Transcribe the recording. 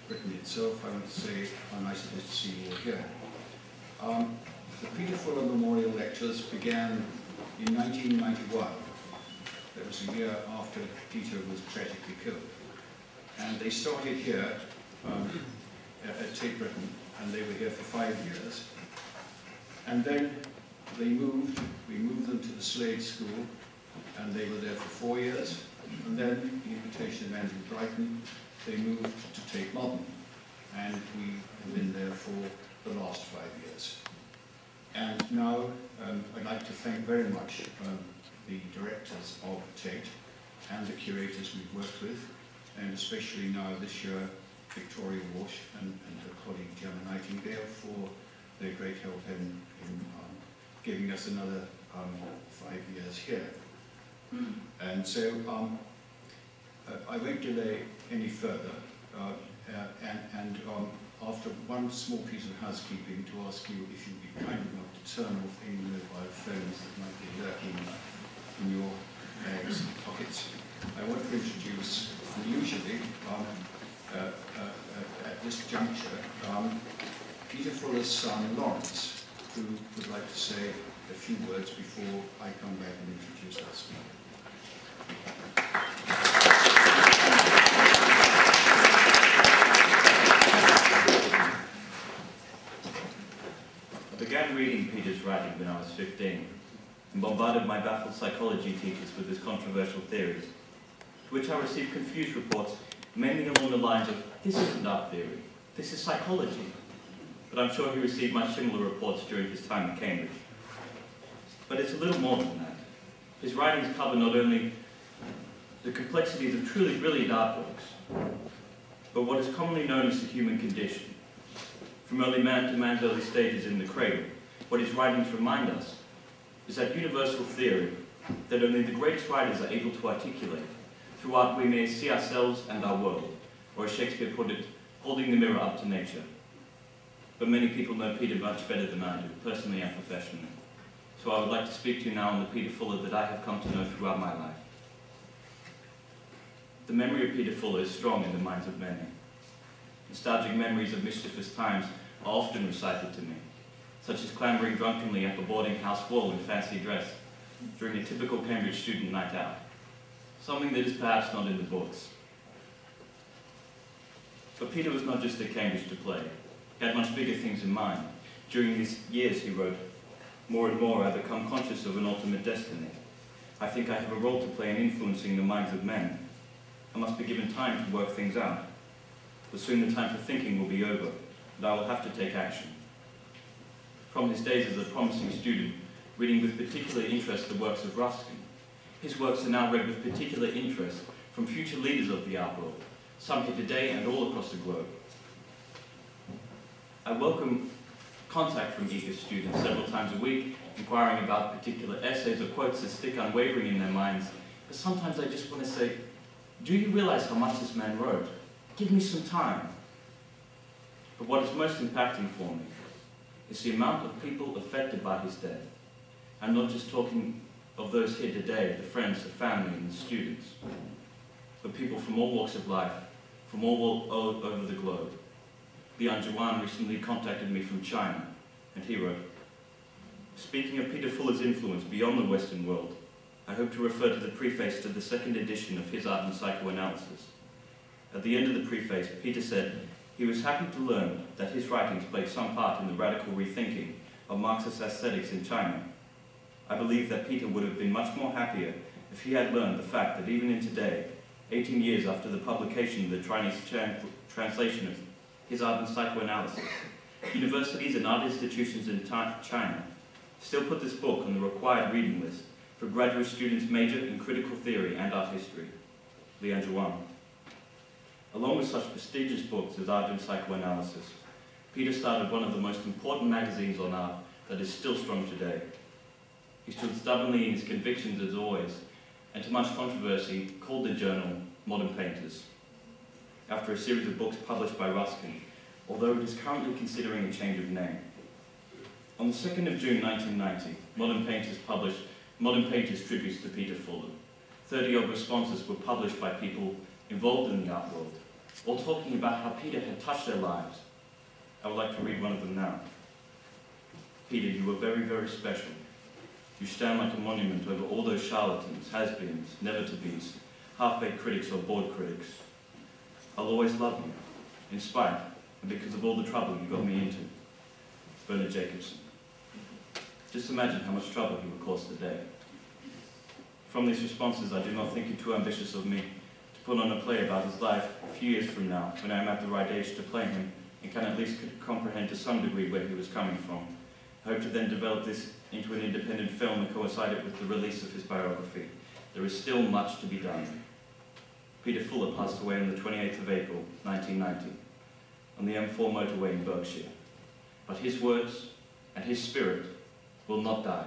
Britain itself, I want to say how nice it is to see you all here. The Peter Fuller Memorial Lectures began in 1991. That was a year after Peter was tragically killed. And they started here at TATE Britain, and they were here for 5 years. And then we moved them to the Slade School, and they were there for 4 years. And then, the invitation of Andrew Brighton, they moved to TATE Modern, and we have been there for the last 5 years. And now, I'd like to thank very much the directors of TATE and the curators we've worked with, and especially now this year, Victoria Walsh and her colleague Gemma Nightingale for their great help in giving us another 5 years here. And so I won't delay any further, after one small piece of housekeeping to ask you if you'd be kind enough to turn off any mobile phones that might be lurking in your bags and pockets. I want to introduce, unusually, at this juncture, Peter Fuller's son, Laurence, who would like to say a few words before I come back and introduce our speaker. I began reading Peter's writing when I was 15 and bombarded my baffled psychology teachers with his controversial theories, to which I received confused reports mainly along the lines of, this isn't art theory, this is psychology. But I'm sure he received much similar reports during his time at Cambridge. But it's a little more than that. His writings cover not only the complexities of truly brilliant art works, but what is commonly known as the human condition. From early man to man's early stages in the cradle, what his writings remind us is that universal theory that only the greatest writers are able to articulate. Through art we may see ourselves and our world, or as Shakespeare put it, holding the mirror up to nature. But many people know Peter much better than I do, personally and professionally. So I would like to speak to you now on the Peter Fuller that I have come to know throughout my life. The memory of Peter Fuller is strong in the minds of many. Nostalgic memories of mischievous times are often recited to me, such as clambering drunkenly up a boarding house wall in fancy dress during a typical Cambridge student night out, something that is perhaps not in the books. But Peter was not just at Cambridge to play. He had much bigger things in mind. During his years, he wrote, "More and more I become conscious of an ultimate destiny. I think I have a role to play in influencing the minds of men. I must be given time to work things out. But soon the time for thinking will be over, and I will have to take action." From his days as a promising student, reading with particular interest the works of Ruskin, his works are now read with particular interest from future leaders of the art world, some here today and all across the globe. I welcome contact from eager students several times a week, inquiring about particular essays or quotes that stick unwavering in their minds. But sometimes I just want to say, do you realize how much this man wrote? Give me some time. But what is most impacting for me is the amount of people affected by his death. I'm not just talking of those here today, the friends, the family, and the students, but people from all walks of life, from all over the globe. Liang Zhuan recently contacted me from China, and he wrote, "Speaking of Peter Fuller's influence beyond the Western world, I hope to refer to the preface to the second edition of his Art and Psychoanalysis. At the end of the preface, Peter said he was happy to learn that his writings played some part in the radical rethinking of Marxist aesthetics in China. I believe that Peter would have been much more happier if he had learned the fact that even in today, 18 years after the publication of the Chinese translation of his Art and Psychoanalysis, universities and art institutions in China still put this book on the required reading list for graduate students major in critical theory and art history." Liang Zhuan. Along with such prestigious books as Art and Psychoanalysis, Peter started one of the most important magazines on art that is still strong today. He stood stubbornly in his convictions as always, and to much controversy, called the journal Modern Painters, after a series of books published by Ruskin, although it is currently considering a change of name. On the 2nd of June 1990, Modern Painters published Modern Painters Tributes to Peter Fuller. 30-odd responses were published by people involved in the art world, all talking about how Peter had touched their lives. I would like to read one of them now. Peter, you were very, very special. You stand like a monument over all those charlatans, has-beens, never-to-be's, half-baked critics or bored critics. I'll always love you, in spite and because of all the trouble you got me into. Bernard Jacobson. Just imagine how much trouble he would cause today. From these responses, I do not think it too ambitious of me to put on a play about his life a few years from now, when I am at the right age to play him and can at least comprehend to some degree where he was coming from. I hope to then develop this into an independent film and coincide it with the release of his biography. There is still much to be done. Peter Fuller passed away on the 28th of April, 1990, on the M4 motorway in Berkshire. But his words and his spirit will not die.